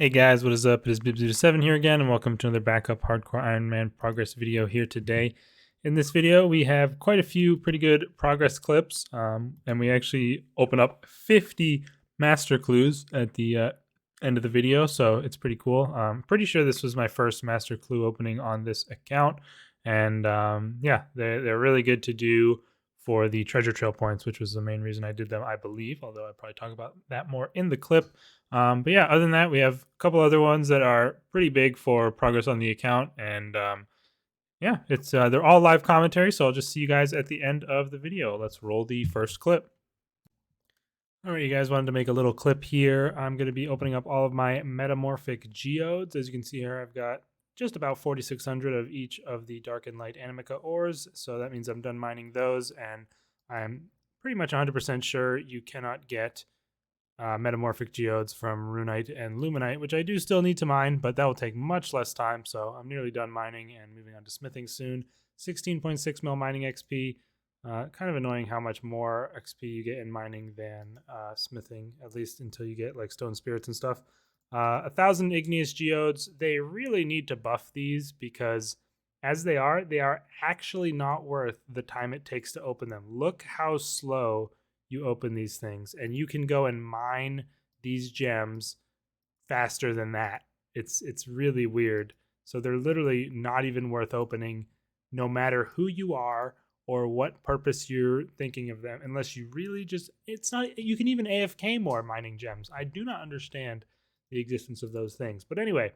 Hey guys, what is up? It is Bib07 here again, and welcome to another backup hardcore Iron Man progress video here today. In this video, we have quite a few pretty good progress clips, and we actually open up 50 master clues at the end of the video, so it's pretty cool. I'm pretty sure this was my first master clue opening on this account, and yeah, they're really good to do for the treasure trail points, which was the main reason I did them, I believe, although I'll probably talk about that more in the clip. But yeah, other than that, we have a couple other ones that are pretty big for progress on the account, and yeah, it's they're all live commentary. So I'll just see you guys at the end of the video. Let's roll the first clip. All right, you guys wanted to make a little clip here. I'm going to be opening up all of my metamorphic geodes. As you can see here, I've got just about 4,600 of each of the dark and light animica ores. So that means I'm done mining those, and I'm pretty much 100% sure you cannot get metamorphic geodes from runite and luminite, which I do still need to mine, but that will take much less time. So I'm nearly done mining and moving on to smithing soon. 16.6 mil mining XP. Kind of annoying how much more XP you get in mining than smithing, at least until you get like stone spirits and stuff. 1,000 igneous geodes. They really need to buff these because as they are actually not worth the time it takes to open them. Look how slow you open these things, and you can go and mine these gems faster than that. It's really weird. So they're literally not even worth opening, no matter who you are or what purpose you're thinking of them, unless you really just, it's not, you can even AFK more mining gems. I do not understand the existence of those things. But anyway,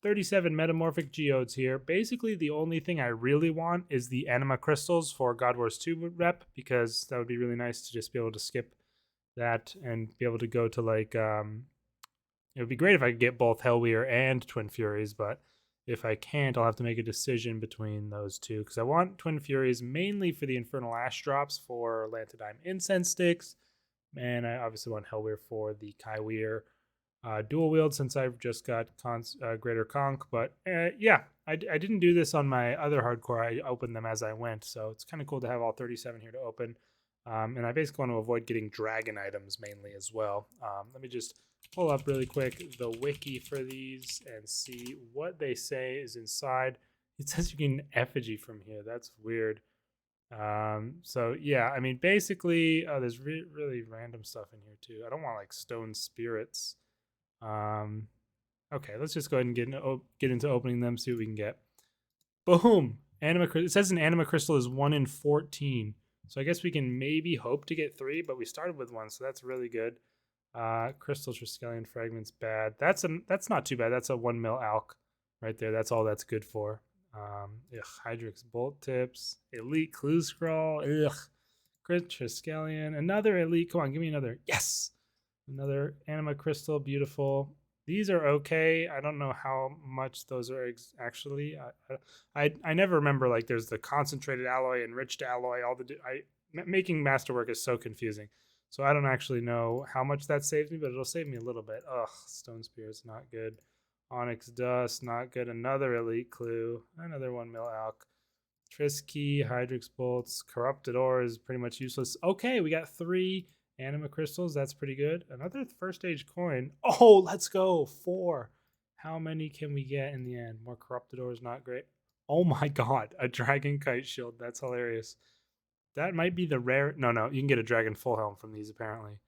37 metamorphic geodes here. Basically, the only thing I really want is the anima crystals for God Wars 2 rep, because that would be really nice to just be able to skip that and be able to go to like, it would be great if I could get both Hellweir and Twin Furies, but if I can't, I'll have to make a decision between those two, because I want Twin Furies mainly for the Infernal Ash drops for Lantidime Incense Sticks, and I obviously want Hellweir for the Kaiweir dual wield, since I've just got Greater Conch. But yeah, I didn't do this on my other hardcore. I opened them as I went, so it's kind of cool to have all 37 here to open. And I basically want to avoid getting dragon items mainly as well. Let me just pull up really quick the wiki for these and see what they say is inside. It says you can effigy from here. That's weird. So yeah, I mean, basically, there's really random stuff in here too. I don't want like stone spirits. Okay, let's just go ahead and get into opening them, see what we can get. Boom! It says an anima crystal is 1 in 14. So I guess we can maybe hope to get 3, but we started with 1, so that's really good. Crystal Triskelion fragments, bad. That's not too bad. That's a 1 mil alch right there. That's all that's good for. Hydrix bolt tips, elite clue scroll. Crit Triskelion, another elite. Come on, give me another. Yes, another anima crystal. Beautiful. These are okay. I don't know how much those are actually. I never remember, like, there's the concentrated alloy, enriched alloy. Making masterwork is so confusing. So I don't actually know how much that saves me, but it'll save me a little bit. Ugh, Stone Spear's not good. Onyx Dust, not good. Another elite clue. Another 1 mil alch. Trisky, Hydrix bolts, corrupted ore is pretty much useless. Okay, we got 3 anima crystals. That's pretty good. Another first stage coin. Oh, let's go. 4. How many can we get in the end? More corrupted ore is not great. Oh my god, a dragon kite shield. That's hilarious. That might be the rare. No, you can get a dragon full helm from these apparently,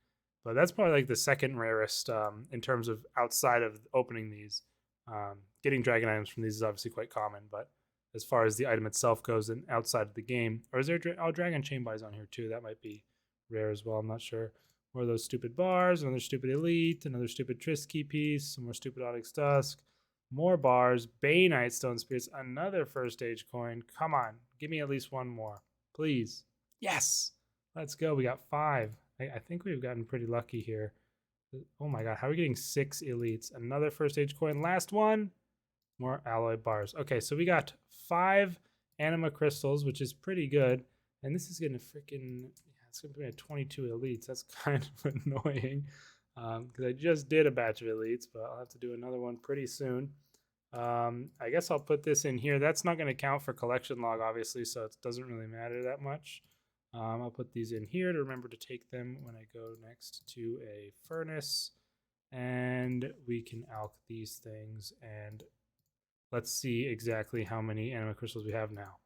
but that's probably like the second rarest in terms of outside of opening these. Getting dragon items from these is obviously quite common, but as far as the item itself goes and outside of the game, or is there dragon chain buys on here too? That might be rare as well. I'm not sure. More of those stupid bars, another stupid elite, another stupid Trisky piece, some more stupid Onyx Dusk, more bars, Baneite Stone Spirits, another first stage coin. Come on, give me at least one more, please. Yes, let's go. We got 5. I think we've gotten pretty lucky here. Oh my god, how are we getting 6 elites? Another first stage coin. Last one. More alloy bars. Okay, so we got 5 anima crystals, which is pretty good. And this is gonna freaking, it's gonna be a 22 elites. That's kind of annoying because I just did a batch of elites, but I'll have to do another one pretty soon. I guess I'll put this in here. That's not going to count for collection log, obviously, so it doesn't really matter that much. I'll put these in here to remember to take them when I go next to a furnace. and we can alch these things, and let's see exactly how many anima crystals we have now.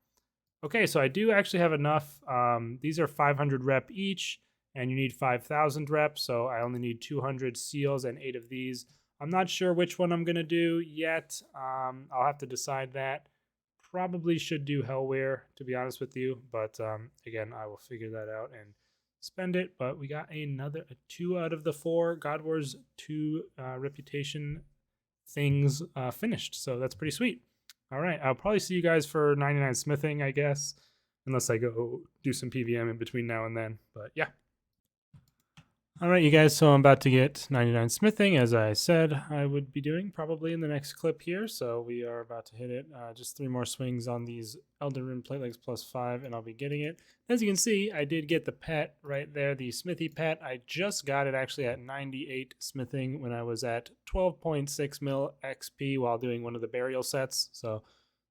Okay, so I do actually have enough. These are 500 rep each, and you need 5,000 reps, so I only need 200 seals and 8 of these. I'm not sure which one I'm going to do yet. I'll have to decide that. Probably should do Hellware, to be honest with you, but again, I will figure that out and spend it. But we got another 2 out of the 4 God Wars 2 reputation things finished, so that's pretty sweet. All right, I'll probably see you guys for 99 smithing, I guess, unless I go do some PVM in between now and then. But yeah. All right, you guys, so I'm about to get 99 smithing, as I said I would be doing probably in the next clip here. So we are about to hit it. Just 3 more swings on these Elder Rune plate legs +5, and I'll be getting it. As you can see, I did get the pet right there, the smithy pet. I just got it actually at 98 smithing when I was at 12.6 mil XP while doing one of the burial sets. So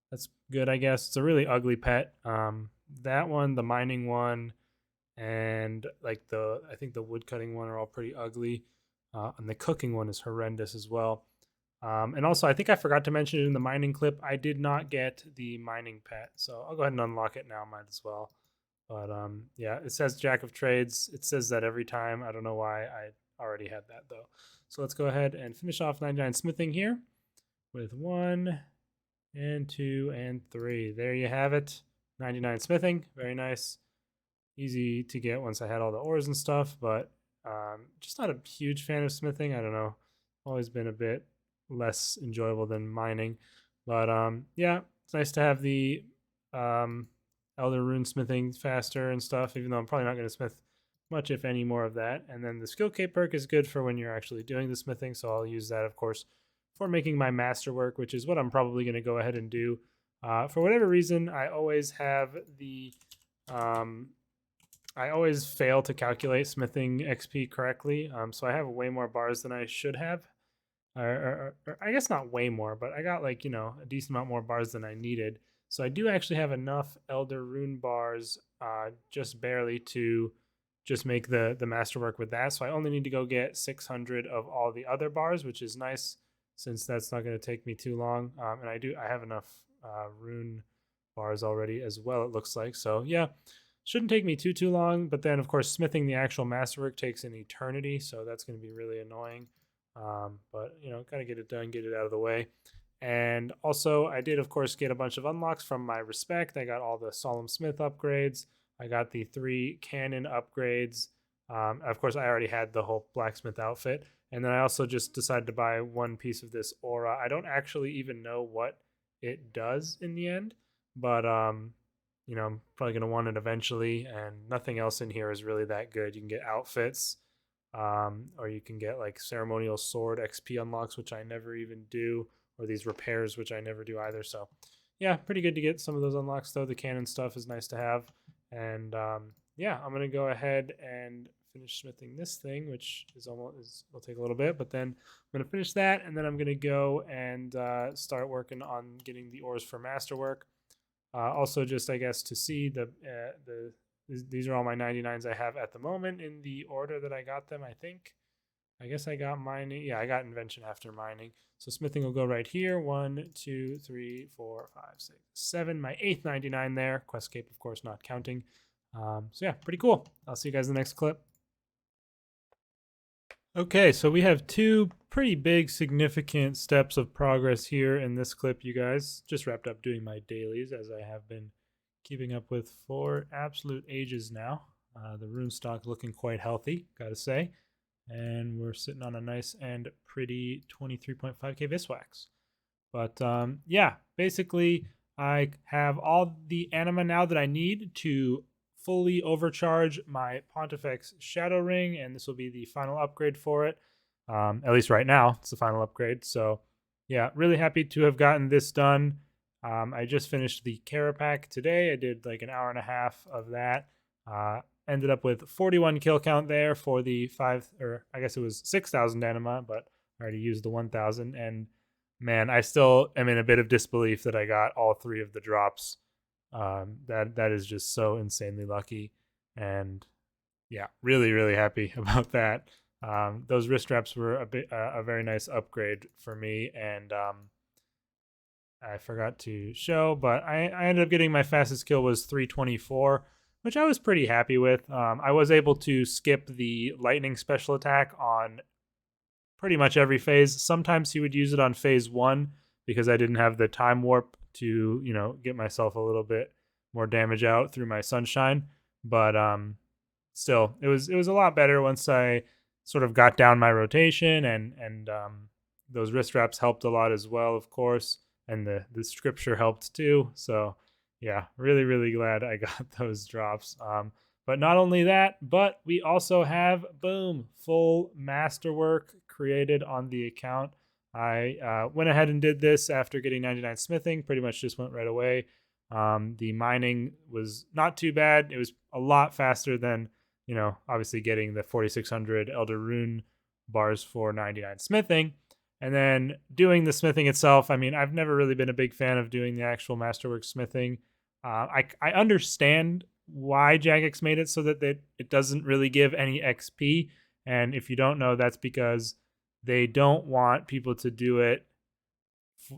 that's good, I guess. It's a really ugly pet. That one, the mining one, and like I think the wood cutting one are all pretty ugly, and the cooking one is horrendous as well. And also, I think I forgot to mention it in the mining clip. I did not get the mining pet, so I'll go ahead and unlock it now. Might as well. But yeah, it says Jack of Trades. It says that every time. I don't know why. I already had that though. So let's go ahead and finish off 99 smithing here with 1 and 2 and 3. There you have it. 99 smithing. Very nice. Easy to get once I had all the ores and stuff, but just not a huge fan of smithing. I don't know. Always been a bit less enjoyable than mining. But yeah, it's nice to have the Elder Rune smithing faster and stuff, even though I'm probably not going to smith much, if any, more of that. And then the skill cape perk is good for when you're actually doing the smithing, so I'll use that, of course, for making my masterwork, which is what I'm probably going to go ahead and do. For whatever reason, I always have the... I always fail to calculate smithing XP correctly, so I have way more bars than I should have. Or I guess not way more, but I got like, a decent amount more bars than I needed. So I do actually have enough Elder Rune bars, just barely, to just make the masterwork with that. So I only need to go get 600 of all the other bars, which is nice since that's not going to take me too long. And I have enough rune bars already as well, it looks like. So yeah. Shouldn't take me too long, but then of course smithing the actual masterwork takes an eternity, so that's going to be really annoying. But gotta get it done, get it out of the way. And also I did of course get a bunch of unlocks from my respect. I got all the Solemn Smith upgrades. I got the 3 cannon upgrades. Of course I already had the whole blacksmith outfit. And then I also just decided to buy 1 piece of this aura. I don't actually even know what it does in the end, but I'm probably going to want it eventually, and nothing else in here is really that good. You can get outfits, or you can get like ceremonial sword XP unlocks, which I never even do, or these repairs, which I never do either. So yeah, pretty good to get some of those unlocks though. The cannon stuff is nice to have. And yeah, I'm going to go ahead and finish smithing this thing, which will take a little bit, but then I'm going to finish that, and then I'm going to go and start working on getting the ores for masterwork. Also, just I guess to see these are all my 99s I have at the moment in the order that I got them. I guess I got mining. Yeah, I got invention after mining. So smithing will go right here. 1, 2, 3, 4, 5, 6, 7. My 8th 99 there. Quest cape, of course, not counting. So yeah, pretty cool. I'll see you guys in the next clip. Okay, so we have 2 pretty big significant steps of progress here in this clip, you guys. Just wrapped up doing my dailies, as I have been keeping up with for absolute ages now. The rune stock looking quite healthy, gotta say. And we're sitting on a nice and pretty 23.5k Viswax. But yeah, basically I have all the anima now that I need to fully overcharge my Pontifex Shadow Ring, and this will be the final upgrade for it. At least right now, it's the final upgrade. So yeah, really happy to have gotten this done. I just finished the Carapac today. I did like an hour and a half of that. Ended up with 41 kill count there for the 6,000 anima, but I already used the 1,000. And man, I still am in a bit of disbelief that I got all 3 of the drops. That is just so insanely lucky, and yeah, really happy about that. Those wrist wraps were a very nice upgrade for me, and I forgot to show, but I ended up getting my fastest kill was 324, which I was pretty happy with. I was able to skip the lightning special attack on pretty much every phase. Sometimes he would use it on phase 1 because I didn't have the time warp to, get myself a little bit more damage out through my sunshine. But still, it was a lot better once I sort of got down my rotation, and those wrist wraps helped a lot as well, of course, and the scripture helped too. So yeah, really really glad I got those drops. But not only that, but we also have, boom, full masterwork created on the account. I went ahead and did this after getting 99 smithing, pretty much just went right away. The mining was not too bad. It was a lot faster than, obviously getting the 4600 Elder Rune bars for 99 smithing. And then doing the smithing itself, I mean, I've never really been a big fan of doing the actual masterwork smithing. I understand why Jagex made it so that it doesn't really give any XP. And if you don't know, that's because they don't want people to do it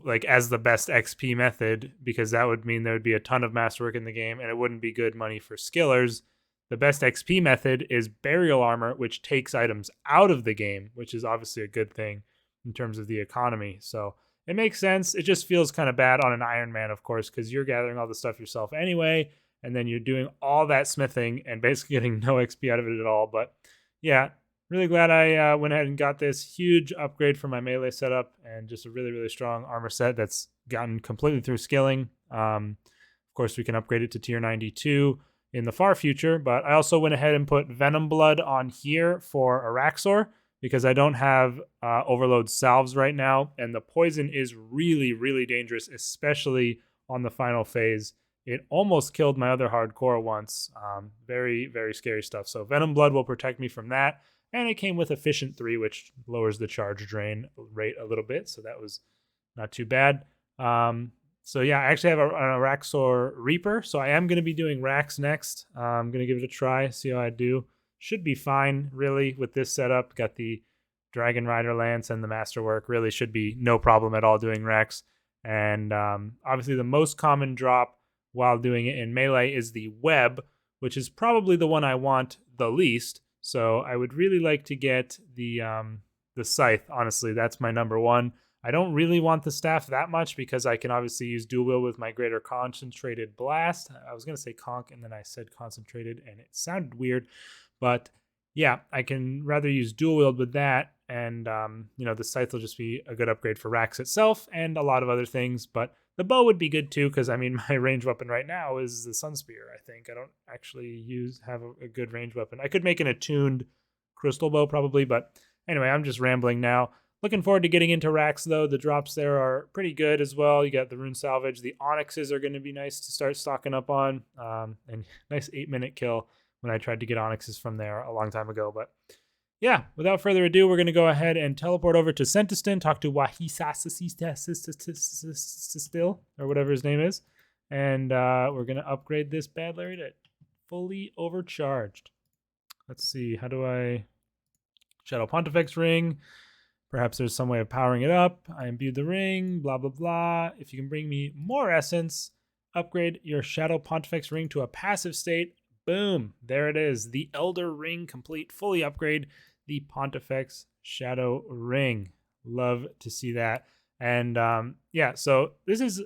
like as the best XP method, because that would mean there would be a ton of masterwork in the game and it wouldn't be good money for skillers. The best XP method is burial armor, which takes items out of the game, which is obviously a good thing in terms of the economy. So it makes sense. It just feels kind of bad on an Iron Man, of course, because you're gathering all the stuff yourself anyway, and then you're doing all that smithing and basically getting no XP out of it at all. But yeah, really glad I went ahead and got this huge upgrade for my melee setup, and just a really, really strong armor set that's gotten completely through skilling. Of course, we can upgrade it to tier 92 in the far future, but I also went ahead and put Venom Blood on here for Araxor because I don't have Overload salves right now, and the poison is really, really dangerous, especially on the final phase. It almost killed my other hardcore once. Very, very scary stuff. So Venom Blood will protect me from that. And it came with Efficient 3, which lowers the charge drain rate a little bit. So that was not too bad. So yeah, I actually have an Araxor Reaper. So I am going to be doing Rax next. I'm going to give it a try, see how I do. Should be fine, really, with this setup. Got the Dragon Rider Lance and the Masterwork. Really should be no problem at all doing Rax. And obviously the most common drop while doing it in melee is the Web, which is probably the one I want the least. So I would really like to get the Scythe. Honestly, that's my number one. I don't really want the staff that much because I can obviously use dual wield with my greater concentrated blast. I was going to say conk and then I said concentrated and it sounded weird. But yeah, I can rather use dual wield with that. And, the Scythe will just be a good upgrade for Rax itself and a lot of other things. But the bow would be good too, because I mean, my range weapon right now is the Sun Spear. I think I don't actually have a good range weapon. I could make an attuned crystal bow probably, but anyway, I'm just rambling now. Looking forward to getting into Rax though. The drops there are pretty good as well. You got the Rune Salvage. The Onyxes are going to be nice to start stocking up on. And nice 8-minute kill when I tried to get Onyxes from there a long time ago. But yeah, without further ado, we're going to go ahead and teleport over to Sentiston, talk to still, or whatever his name is. And we're going to upgrade this bad lariat fully overcharged. Let's see, how do I... Shadow Pontifex ring. Perhaps there's some way of powering it up. I imbued the ring, blah, blah, blah. If you can bring me more essence, upgrade your Shadow Pontifex ring to a passive state. Boom, there it is. The Elder Ring complete, fully upgrade the Pontifex Shadow Ring. Love to see that. And yeah, so this is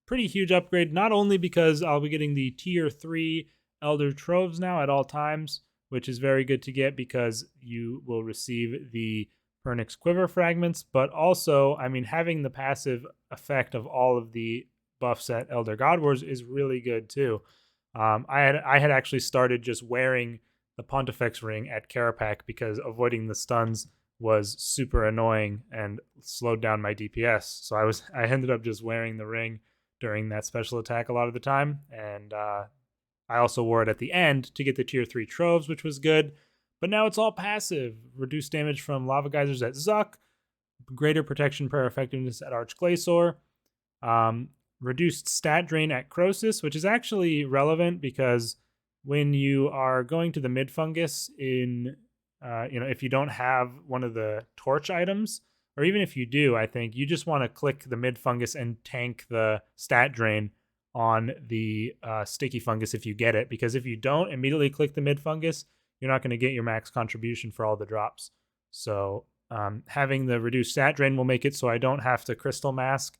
pretty huge upgrade, not only because I'll be getting the tier 3 Elder Troves now at all times, which is very good to get because you will receive the Pernix Quiver fragments, but also, I mean, having the passive effect of all of the buffs at Elder God Wars is really good too. I had actually started just wearing the Pontifex ring at Carapac because avoiding the stuns was super annoying and slowed down my DPS. So I ended up just wearing the ring during that special attack a lot of the time, and I also wore it at the end to get the tier 3 troves, which was good. But now it's all passive. Reduced damage from lava geysers at Zuck, greater protection per effectiveness at Archglacior, reduced stat drain at Crosis, which is actually relevant because when you are going to the mid fungus in if you don't have one of the torch items, or even if you do, I think you just want to click the mid fungus and tank the stat drain on the sticky fungus if you get it, because if you don't immediately click the mid fungus, you're not going to get your max contribution for all the drops. So having the reduced stat drain will make it so I don't have to crystal mask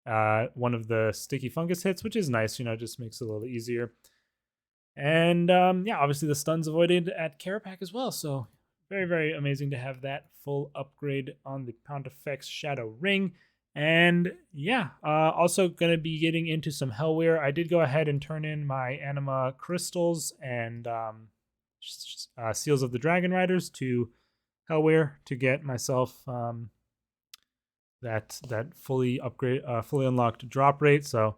one of the sticky fungus hits, which is nice, just makes it a little easier. And yeah, obviously the stun's avoided at Carapac as well, so very, very amazing to have that full upgrade on the Pontifex Shadow Ring. And yeah, also going to be getting into some Hellware. I did go ahead and turn in my Anima Crystals and Seals of the Dragon Riders to Hellware to get myself that fully unlocked drop rate. So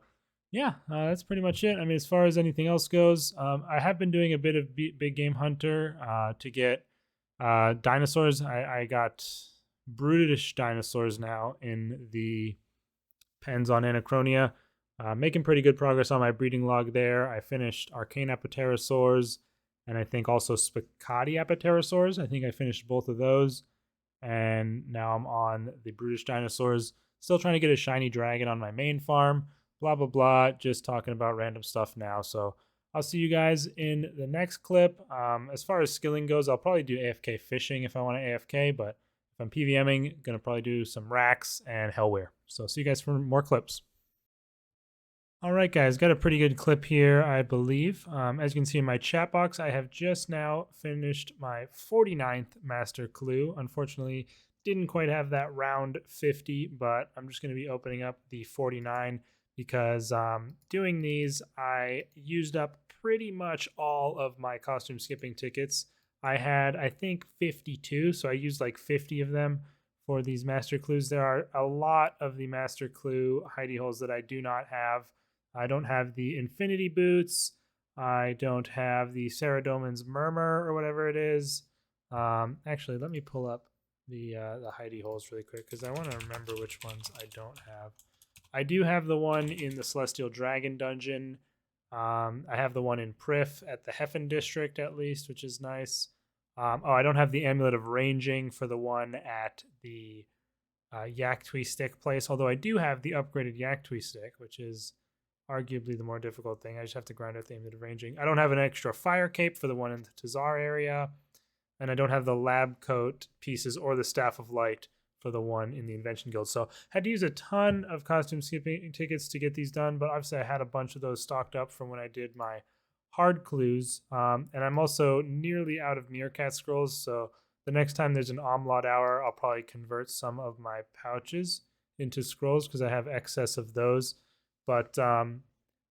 yeah, that's pretty much it. I mean, as far as anything else goes, I have been doing a bit of big game hunter to get dinosaurs. I got brutish dinosaurs now in the pens on Anachronia. Making pretty good progress on my breeding log there. I finished Arcane Apatosaurs and I think also Spicati Apatosaurs. I think I finished both of those. And now I'm on the brutish dinosaurs. Still trying to get a shiny dragon on my main farm. Blah, blah, blah. Just talking about random stuff now. So I'll see you guys in the next clip. As far as skilling goes, I'll probably do AFK fishing if I want to AFK, but if I'm PVMing, going to probably do some racks and Hellware. So see you guys for more clips. All right, guys, got a pretty good clip here, I believe. As you can see in my chat box, I have just now finished my 49th Master Clue. Unfortunately, didn't quite have that round 50, but I'm just going to be opening up the 49 because doing these, I used up pretty much all of my costume skipping tickets. I had, I think, 52, so I used like 50 of them for these Master Clues. There are a lot of the Master Clue hidey holes that I do not have. I don't have the Infinity Boots. I don't have the Saradomin's Murmur or whatever it is. Actually, let me pull up the hidey holes really quick because I want to remember which ones I don't have. I do have the one in the Celestial Dragon Dungeon. I have the one in Prif at the Heffen District at least, which is nice. I don't have the Amulet of Ranging for the one at the Yaktui Stick place, although I do have the upgraded Yaktui Stick, which is arguably the more difficult thing. I just have to grind out the Amulet of Ranging. I don't have an extra Fire Cape for the one in the Tazar area, and I don't have the Lab Coat pieces or the Staff of Light for the one in the Invention Guild. So I had to use a ton of costume skipping tickets to get these done, but obviously I had a bunch of those stocked up from when I did my hard clues. And I'm also nearly out of Meerkat scrolls, so the next time there's an Omlot Hour, I'll probably convert some of my pouches into scrolls because I have excess of those. But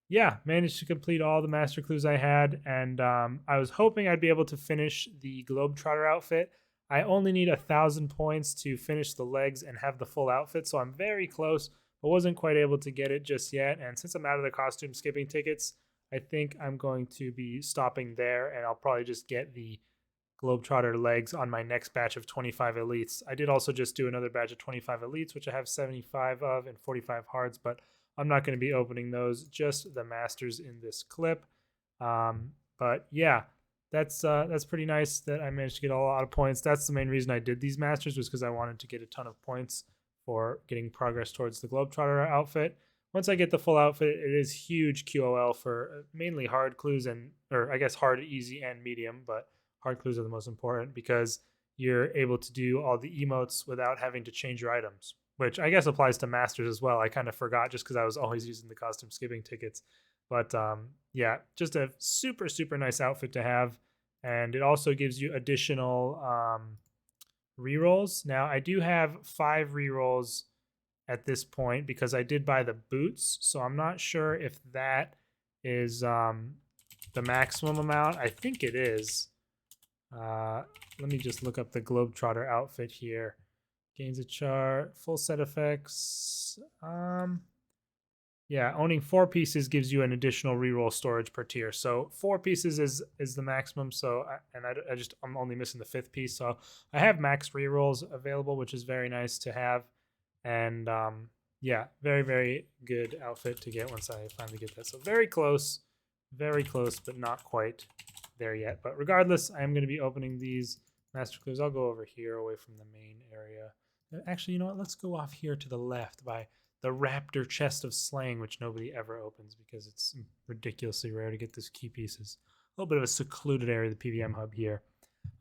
yeah, managed to complete all the Master Clues I had, and I was hoping I'd be able to finish the Globetrotter outfit. I only need 1,000 points to finish the legs and have the full outfit, so I'm very close, but wasn't quite able to get it just yet. And since I'm out of the costume skipping tickets, I think I'm going to be stopping there, and I'll probably just get the Globetrotter legs on my next batch of 25 elites. I did also just do another batch of 25 elites, which I have 75 of and 45 hards, but I'm not going to be opening those, just the masters in this clip. But yeah, that's pretty nice that I managed to get a lot of points. That's the main reason I did these masters, was because I wanted to get a ton of points for getting progress towards the Globetrotter outfit. Once I get the full outfit, it is huge QOL for mainly hard clues or I guess hard, easy, and medium, but hard clues are the most important because you're able to do all the emotes without having to change your items, which I guess applies to masters as well. I kind of forgot just because I was always using the costume skipping tickets. But yeah, just a super, super nice outfit to have. And it also gives you additional rerolls. Now, I do have 5 rerolls at this point because I did buy the boots. So I'm not sure if that is the maximum amount. I think it is. Let me just look up the Globetrotter outfit here. Gains a chart, full set effects. Yeah, owning 4 pieces gives you an additional reroll storage per tier. So 4 pieces is the maximum. So I'm only missing the 5th piece. So I have max rerolls available, which is very nice to have. And yeah, very, very good outfit to get once I finally get that. So very close, but not quite there yet. But regardless, I am going to be opening these master clues. I'll go over here away from the main area. Actually, you know what? Let's go off here to the left by the Raptor Chest of Slaying, which nobody ever opens because it's ridiculously rare to get those key pieces. A little bit of a secluded area of the PVM hub here.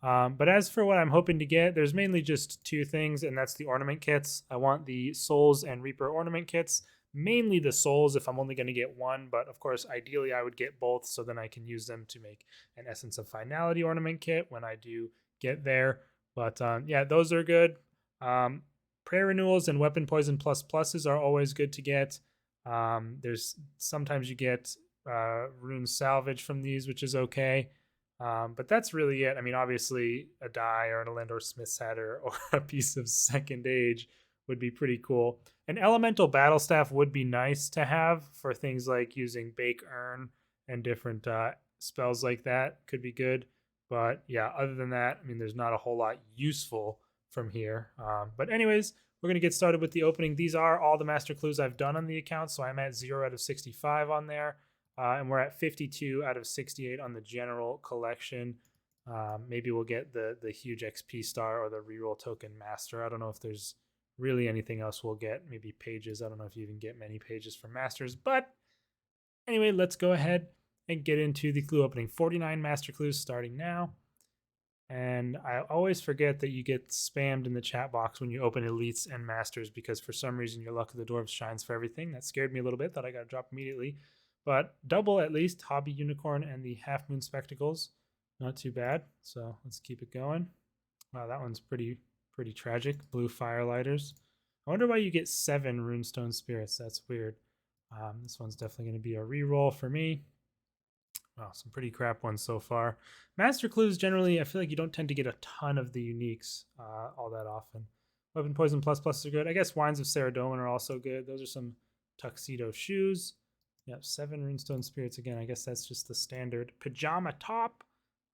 But as for what I'm hoping to get, there's mainly just two things, and that's the ornament kits. I want the Souls and Reaper ornament kits. Mainly the Souls if I'm only going to get one, but of course, ideally I would get both so then I can use them to make an Essence of Finality ornament kit when I do get there. But yeah, those are good. Prayer Renewals and Weapon Poison plus pluses are always good to get. There's sometimes you get Rune Salvage from these, which is okay. But that's really it. I mean, obviously a die or an Elendor Smith's Hatter or a piece of Second Age would be pretty cool. An Elemental Battle Staff would be nice to have for things like using Bake Urn and different spells like that. Could be good. But yeah, other than that, I mean, there's not a whole lot useful from here. But anyways, we're going to get started with the opening. These are all the master clues I've done on the account. So I'm at 0 out of 65 on there. And we're at 52 out of 68 on the general collection. Maybe we'll get the huge XP star or the reroll token master. I don't know if there's really anything else we'll get. Maybe pages. I don't know if you even get many pages for masters. But anyway, let's go ahead and get into the clue opening. 49 master clues starting now. And I always forget that you get spammed in the chat box when you open elites and masters because for some reason your Luck of the Dwarves shines for everything. That scared me a little bit. Thought I got to drop immediately. But double at least, Hobby Unicorn and the Half Moon Spectacles. Not too bad. So let's keep it going. Wow, that one's pretty tragic. Blue Firelighters. I wonder why you get 7 Runestone Spirits. That's weird. This one's definitely going to be a reroll for me. Wow, some pretty crap ones so far. Master Clues, generally, I feel like you don't tend to get a ton of the uniques all that often. Weapon Poison plus are good. I guess Wines of Saradomin are also good. Those are some Tuxedo Shoes. Yep, 7 Runestone Spirits again. I guess that's just the standard. Pajama Top.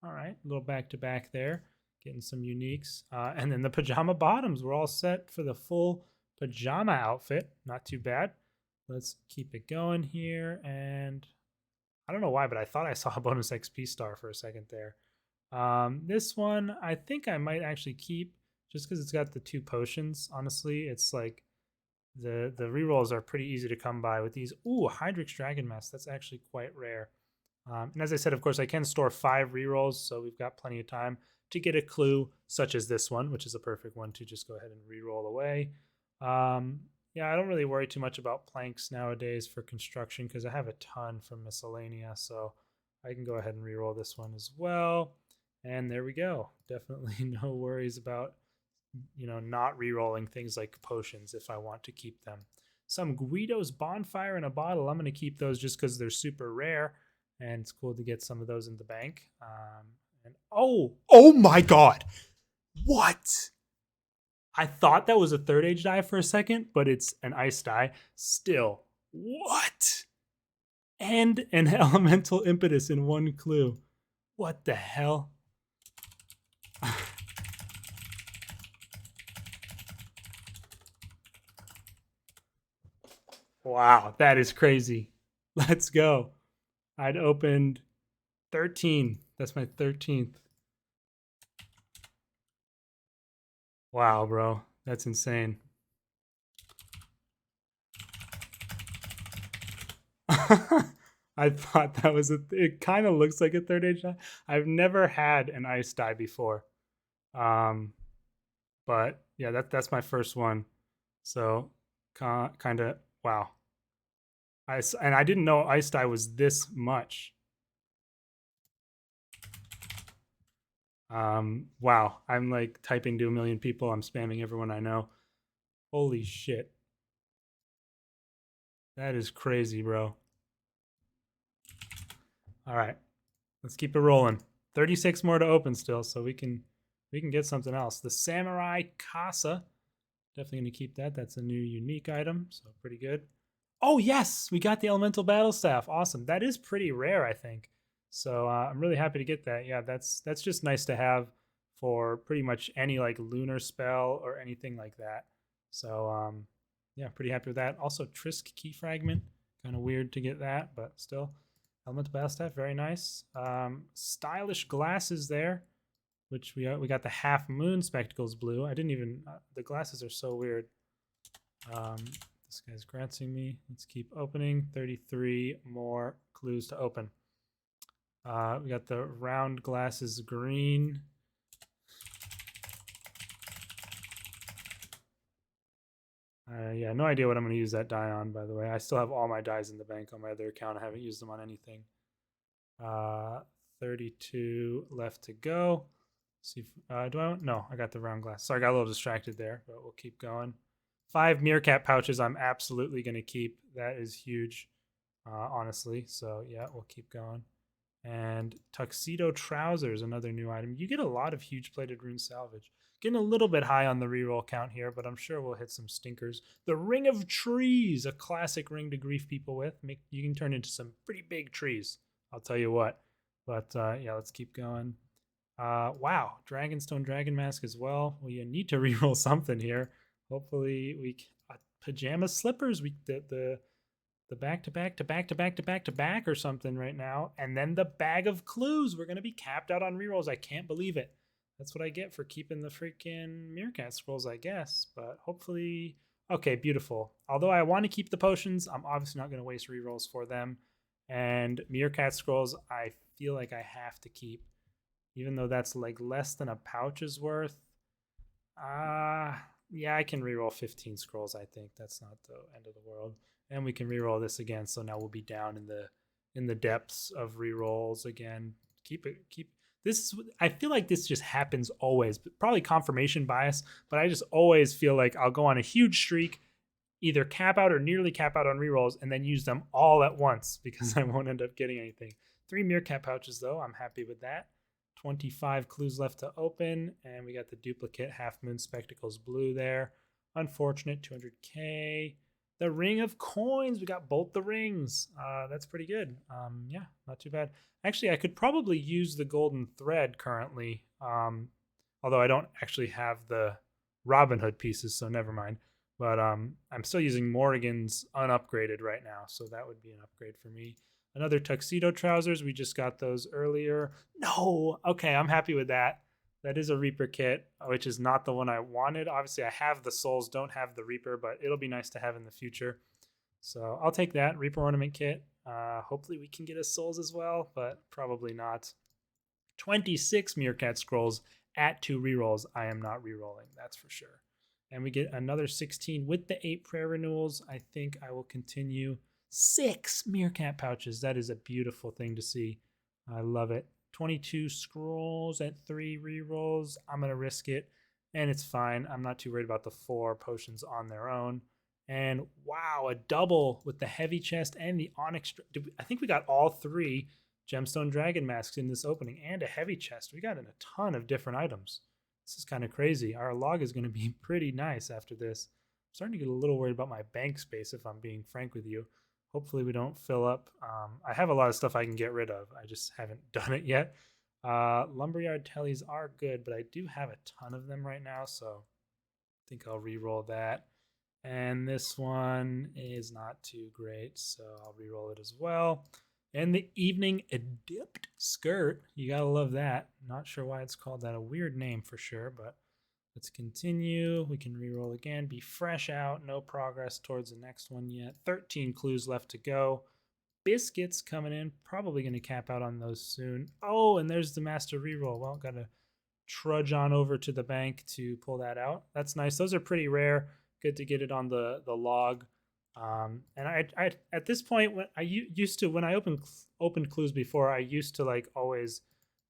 All right, a little back-to-back there. Getting some uniques. And then the Pajama Bottoms. We're all set for the full pajama outfit. Not too bad. Let's keep it going here. And I don't know why, but I thought I saw a bonus XP star for a second there. This one, I think I might actually keep just because it's got the 2 potions. Honestly, it's like the rerolls are pretty easy to come by with these. Ooh, Hydrix Dragon Mask. That's actually quite rare. And as I said, of course, I can store 5 rerolls, so we've got plenty of time to get a clue such as this one, which is a perfect one to just go ahead and reroll away. Yeah, I don't really worry too much about planks nowadays for construction because I have a ton from miscellaneous, so I can go ahead and reroll this one as well. And there we go. Definitely no worries about, you know, not rerolling things like potions if I want to keep them. Some Guido's Bonfire in a bottle. I'm going to keep those just because they're super rare, and it's cool to get some of those in the bank. And oh my God, what? I thought that was a Third Age die for a second, but it's an ice die. Still, what? And an Elemental Impetus in 1 clue. What the hell? Wow, that is crazy. Let's go. I'd opened 13. That's my 13th. Wow, bro. That's insane. I thought that was it kind of looks like a Third Age die. I've never had an ice die before. But yeah, that's my first one. So kind of wow. And I didn't know ice die was this much. Wow, I'm like typing to 1 million people. I'm spamming everyone I know. Holy shit. That is crazy, bro. All right, let's keep it rolling. 36 more to open still, so we can get something else. The Samurai Casa. Definitely gonna keep that. That's a new unique item, so pretty good. Oh yes, we got the Elemental Battle Staff. Awesome. That is pretty rare, I think. So I'm really happy to get that. Yeah, that's just nice to have for pretty much any like lunar spell or anything like that. So yeah, pretty happy with that. Also Trisk Key Fragment. Kind of weird to get that, but still. Elemental Battle Staff, very nice. Stylish glasses there. which we got the Half Moon Spectacles blue. I didn't even, the glasses are so weird. This guy's granting me. Let's keep opening. 33 more clues to open. We got the round glasses green. Yeah, no idea what I'm going to use that die on, by the way. I still have all my dies in the bank on my other account. I haven't used them on anything. 32 left to go. See if, do I want? No, I got the round glass. So I got a little distracted there, but we'll keep going. 5 meerkat pouches I'm absolutely going to keep. That is huge, honestly. So yeah, we'll keep going. And tuxedo trousers, another new item. You get a lot of huge plated rune salvage. Getting a little bit high on the reroll count here, but I'm sure we'll hit some stinkers. The Ring of Trees, a classic ring to grief people with. You can turn into some pretty big trees, I'll tell you what. But yeah, let's keep going. Wow, Dragonstone Dragon Mask as well. We need to reroll something here. Hopefully we pajama slippers. The back to back to back to back to back to back or something right now. And then the bag of clues. We're going to be capped out on rerolls. I can't believe it. That's what I get for keeping the freaking meerkat scrolls, I guess. But hopefully, okay, beautiful. Although I want to keep the potions, I'm obviously not going to waste rerolls for them. And meerkat scrolls, I feel like I have to keep, even though that's like less than a pouch's worth. Yeah, I can reroll 15 scrolls. I think that's not the end of the world. And we can reroll this again, so now we'll be down in the depths of rerolls again. Keep this. I feel like this just happens always, but probably confirmation bias. But I just always feel like I'll go on a huge streak, either cap out or nearly cap out on rerolls, and then use them all at once because I won't end up getting anything. 3 meerkat pouches though. I'm happy with that. 25 clues left to open, and we got the duplicate Half Moon Spectacles blue there. Unfortunate, 200k. The Ring of Coins, we got both the rings. That's pretty good. Yeah, not too bad. Actually, I could probably use the golden thread currently, although I don't actually have the Robin Hood pieces, so never mind. But I'm still using Morrigan's unupgraded right now, so that would be an upgrade for me. Another tuxedo trousers. We just got those earlier. No, okay, I'm happy with that. That is a Reaper kit, which is not the one I wanted. Obviously, I have the souls, don't have the Reaper, but it'll be nice to have in the future. So I'll take that Reaper ornament kit. Hopefully we can get a souls as well, but probably not. 26 meerkat scrolls at 2 rerolls. I am not rerolling, that's for sure. And we get another 16 with the 8 prayer renewals. I think I will continue. 6 meerkat pouches. That is a beautiful thing to see. I love it. 22 scrolls at 3 rerolls. I'm going to risk it, and it's fine. I'm not too worried about the 4 potions on their own. And wow, a double with the heavy chest and the onyx. I think we got all 3 gemstone dragon masks in this opening and a heavy chest. We got in a ton of different items. This is kind of crazy. Our log is going to be pretty nice after this. I'm starting to get a little worried about my bank space, if I'm being frank with you. Hopefully we don't fill up. I have a lot of stuff I can get rid of. I just haven't done it yet. Lumberyard tellies are good, but I do have a ton of them right now, so I think I'll re-roll that. And this one is not too great, so I'll re-roll it as well. And the Evening Adept skirt. You gotta love that. Not sure why it's called that. A weird name for sure, but let's continue. We can re-roll again. Be fresh out. No progress towards the next one yet. 13 clues left to go. Biscuits coming in. Probably going to cap out on those soon. Oh, and there's the master re-roll. Well, got to trudge on over to the bank to pull that out. That's nice. Those are pretty rare. Good to get it on the log. And I at this point, when I opened clues before, I used to like always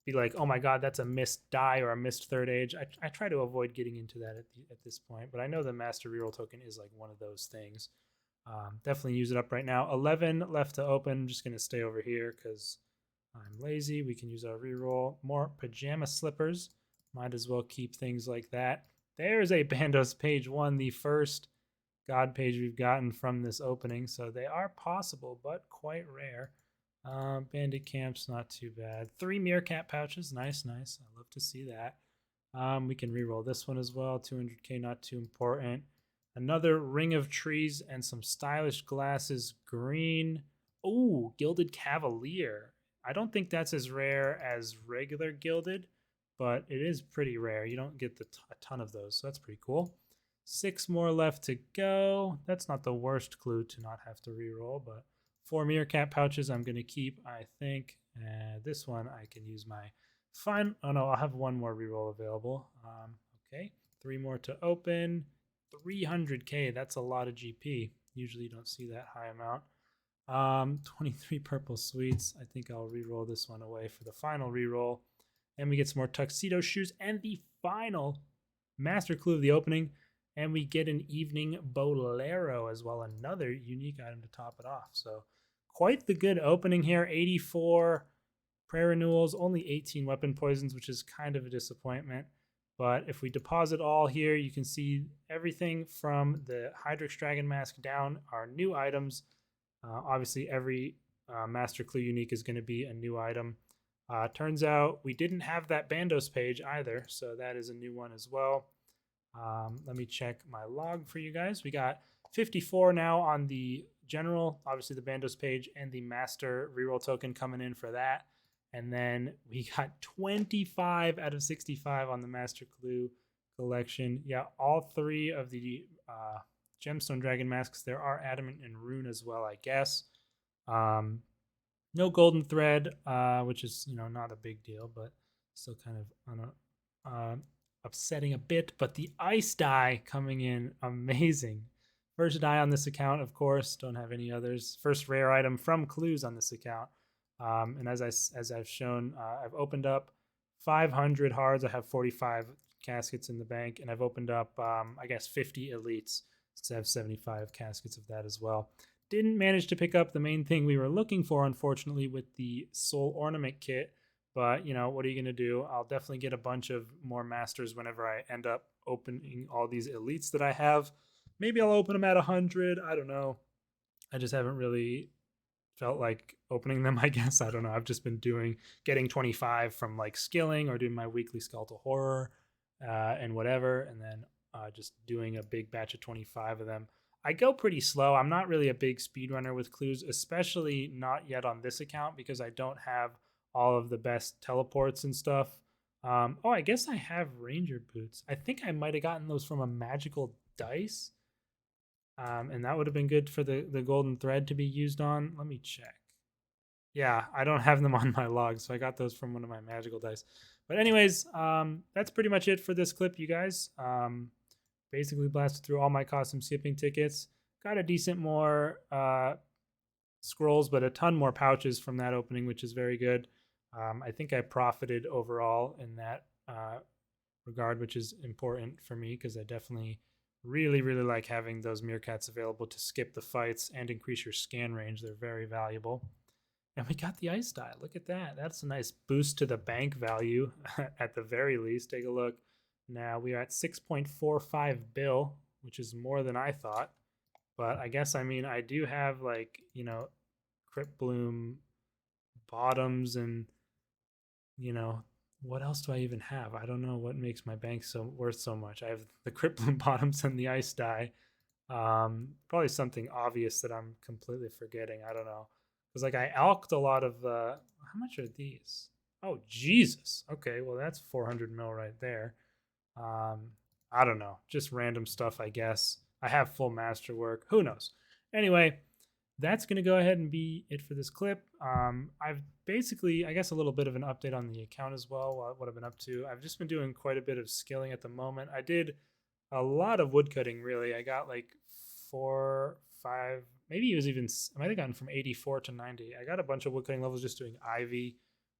be like, oh my god, that's a missed die or a missed third age. I try to avoid getting into that at this point, but I know the master reroll token is like one of those things. Definitely use it up right now. 11 left to open. I'm just going to stay over here because I'm lazy. We can use our reroll. More pajama slippers. Might as well keep things like that. There's a Bandos page 1, the first god page we've gotten from this opening, so they are possible but quite rare. Bandit camps, not too bad. 3 meerkat pouches, nice. I love to see that. We can reroll this one as well. 200k, not too important. Another Ring of Trees and some stylish glasses, green. Oh, Gilded Cavalier. I don't think that's as rare as regular Gilded, but it is pretty rare. You don't get a ton of those, so that's pretty cool. 6 more left to go. That's not the worst clue to not have to reroll, but 4 meerkat pouches I'm going to keep, I think. This one I can use my fine. Oh no, I'll have 1 more reroll available. Okay, 3 more to open. 300k, that's a lot of GP. Usually you don't see that high amount. 23 purple sweets. I think I'll reroll this one away for the final reroll. And we get some more tuxedo shoes and the final master clue of the opening. And we get an evening bolero as well, another unique item to top it off. So quite the good opening here. 84 prayer renewals, only 18 weapon poisons, which is kind of a disappointment. But if we deposit all here, you can see everything from the Hydrix Dragon Mask down are new items. Obviously, every Master Clue Unique is going to be a new item. Turns out we didn't have that Bandos page either, so that is a new one as well. Let me check my log for you guys. We got 54 now on the general, obviously the Bandos page, and the Master reroll token coming in for that. And then we got 25 out of 65 on the Master Clue collection. Yeah, all 3 of the Gemstone Dragon Masks. There are Adamant and Rune as well, I guess. No Golden Thread, which is, not a big deal, but still kind of upsetting a bit. But the Ice Die coming in, amazing. First die on this account, of course. Don't have any others. First rare item from Clues on this account. And as I've shown, I've opened up 500 hards. I have 45 caskets in the bank, and I've opened up, I guess, 50 elites. So I have 75 caskets of that as well. Didn't manage to pick up the main thing we were looking for, unfortunately, with the Soul Ornament kit. But, what are you going to do? I'll definitely get a bunch of more masters whenever I end up opening all these elites that I have. Maybe I'll open them at 100. I don't know. I just haven't really felt like opening them, I guess. I don't know. I've just been getting 25 from like skilling or doing my weekly skeletal horror and whatever, and then just doing a big batch of 25 of them. I go pretty slow. I'm not really a big speedrunner with clues, especially not yet on this account because I don't have all of the best teleports and stuff. I guess I have ranger boots. I think I might have gotten those from a magical dice. And that would have been good for the golden thread to be used on. Let me check. Yeah, I don't have them on my log, so I got those from one of my magical dice. But anyways, that's pretty much it for this clip, you guys. Basically blasted through all my costume skipping tickets. Got a decent more scrolls, but a ton more pouches from that opening, which is very good. I think I profited overall in that regard, which is important for me because I definitely really like having those meerkats available to skip the fights and increase your scan range. They're very valuable. And we got the ice die. Look at that. That's a nice boost to the bank value at the very least. Take a look. Now we are at 6.45 bill, which is more than I thought. But I guess, I do have Crypt Bloom bottoms and, what else do I even have? I don't know what makes my bank worth so much. I have the Crypt Bloom bottoms and the ice die. Probably something obvious that I'm completely forgetting. I don't know. Because I alked a lot of how much are these? Oh, Jesus. Okay, well that's 400 mil right there. I don't know. Just random stuff, I guess. I have full masterwork. Who knows? Anyway, that's going to go ahead and be it for this clip. I've basically, I guess, a little bit of an update on the account as well, what I've been up to. I've just been doing quite a bit of skilling at the moment. I did a lot of woodcutting, really. I got like 4, 5, maybe it was even, I might have gotten from 84 to 90. I got a bunch of woodcutting levels just doing Ivy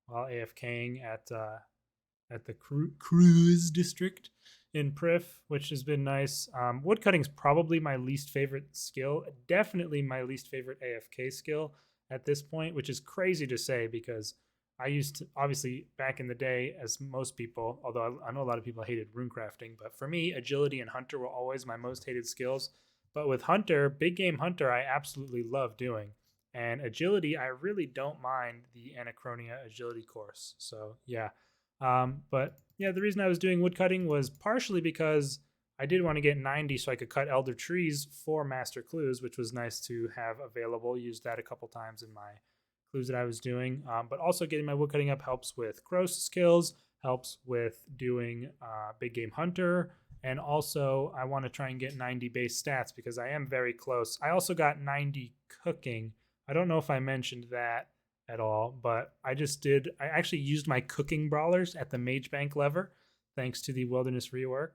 while AFKing at the cruise district in Prif, which has been nice. Woodcutting is probably my least favorite skill, definitely my least favorite AFK skill at this point, which is crazy to say because I used to, obviously back in the day, as most people, although I know a lot of people hated runecrafting, but for me, agility and hunter were always my most hated skills. But with hunter, big game hunter, I absolutely love doing. And agility, I really don't mind the Anachronia agility course. So yeah. But yeah, the reason I was doing woodcutting was partially because I did want to get 90 so I could cut elder trees for master clues, which was nice to have available. Used that a couple times in my clues that I was doing. But also getting my woodcutting up helps with gross skills, helps with doing big game hunter. And also I want to try and get 90 base stats because I am very close. I also got 90 cooking. I don't know if I mentioned that at all, but I actually used my cooking brawlers at the Mage Bank lever thanks to the Wilderness rework.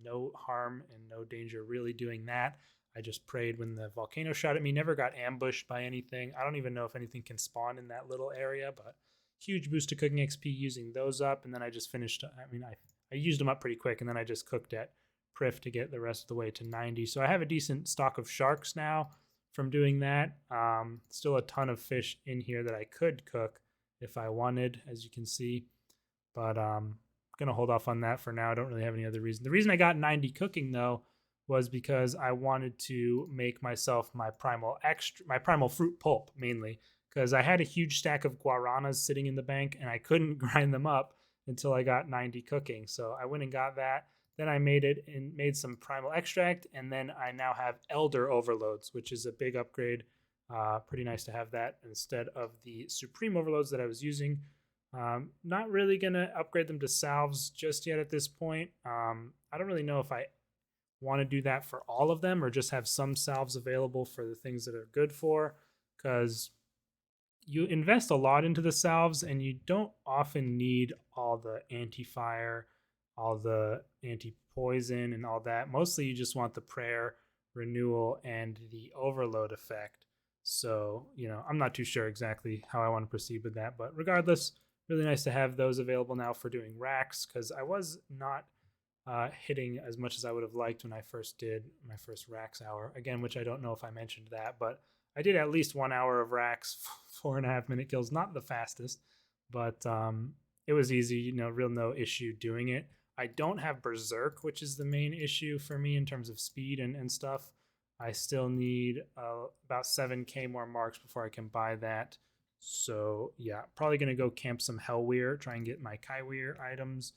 No harm and no danger really doing that. I just prayed when the volcano shot at me, never got ambushed by anything. I don't even know if anything can spawn in that little area, but huge boost to cooking XP using those up. And then I just finished, I used them up pretty quick, and then I just cooked at Prif to get the rest of the way to 90. So I have a decent stock of sharks now from doing that. Still a ton of fish in here that I could cook if I wanted, as you can see. But going to hold off on that for now. I don't really have any other reason. The reason I got 90 cooking, though, was because I wanted to make myself my primal fruit pulp, mainly. Because I had a huge stack of guaranas sitting in the bank, and I couldn't grind them up until I got 90 cooking. So I went and got that. Then I made some primal extract, and then I now have elder overloads, which is a big upgrade. Pretty nice to have that instead of the supreme overloads that I was using. Not really gonna upgrade them to salves just yet at this point. I don't really know if I want to do that for all of them or just have some salves available for the things that are good for, because you invest a lot into the salves and you don't often need all the anti-fire, all the anti-poison and all that. Mostly you just want the prayer, renewal, and the overload effect. So, I'm not too sure exactly how I want to proceed with that, but regardless, really nice to have those available now for doing racks, because I was not hitting as much as I would have liked when I first did my first racks hour. Again, which I don't know if I mentioned that, but I did at least 1 hour of racks, 4.5 minute kills. Not the fastest, but it was easy, real no issue doing it. I don't have Berserk, which is the main issue for me in terms of speed and stuff. I still need about 7k more marks before I can buy that. So yeah, probably going to go camp some Hellweir, try and get my Kaiweir items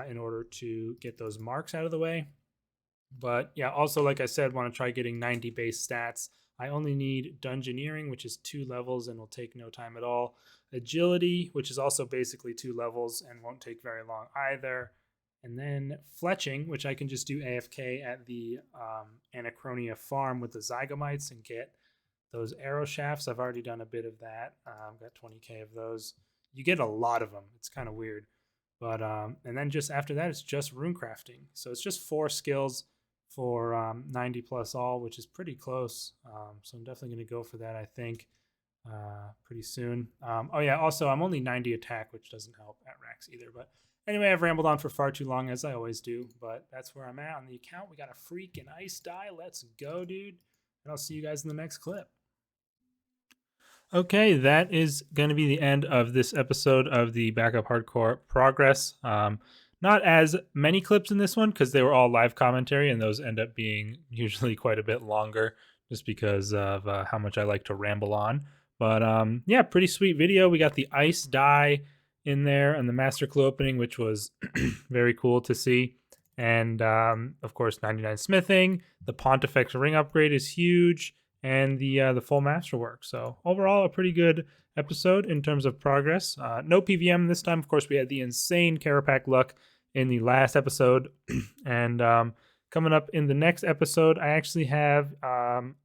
in order to get those marks out of the way. But yeah, also, like I said, want to try getting 90 base stats. I only need Dungeoneering, which is 2 levels and will take no time at all. Agility, which is also basically 2 levels and won't take very long either. And then Fletching, which I can just do AFK at the Anachronia farm with the Zygomites and get those arrow shafts. I've already done a bit of that. I've got 20k of those. You get a lot of them. It's kind of weird. But and then just after that, it's just rune crafting. So it's just 4 skills for 90 plus all, which is pretty close. So I'm definitely going to go for that, I think, pretty soon. Oh yeah, also I'm only 90 attack, which doesn't help at racks either. But anyway, I've rambled on for far too long, as I always do. But that's where I'm at on the account. We got a freaking ice die. Let's go, dude. And I'll see you guys in the next clip. Okay, that is going to be the end of this episode of the Backup Hardcore Progress. Not as many clips in this one because they were all live commentary, and those end up being usually quite a bit longer just because of how much I like to ramble on. But yeah, pretty sweet video. We got the ice die in there and the Master Clue opening, which was very cool to see. And of course, 99 smithing. The Pontifex ring upgrade is huge. And the full masterwork. So overall, a pretty good episode in terms of progress. No PVM this time. Of course, we had the insane Carapac luck in the last episode. And coming up in the next episode, I actually have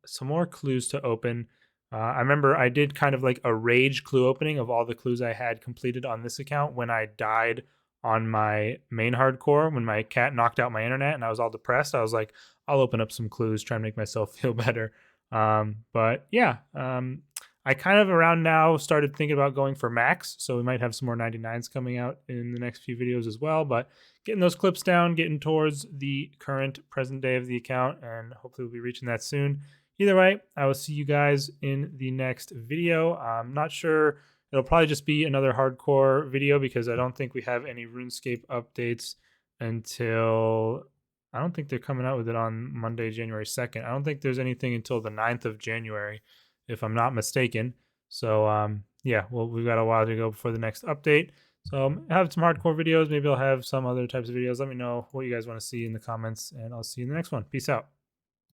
some more clues to open. I remember I did kind of like a rage clue opening of all the clues I had completed on this account when I died on my main hardcore, when my cat knocked out my internet and I was all depressed. I was like, I'll open up some clues, try and make myself feel better. But yeah, I kind of around now started thinking about going for max, so we might have some more 99s coming out in the next few videos as well, but getting those clips down, getting towards the current present day of the account, and hopefully we'll be reaching that soon. Either way, I will see you guys in the next video. I'm not sure, it'll probably just be another hardcore video because I don't think we have any RuneScape updates until... I don't think they're coming out with it on Monday, January 2nd. I don't think there's anything until the 9th of January, if I'm not mistaken. So, yeah, well, we've got a while to go before the next update. So I have some hardcore videos. Maybe I'll have some other types of videos. Let me know what you guys want to see in the comments, and I'll see you in the next one. Peace out.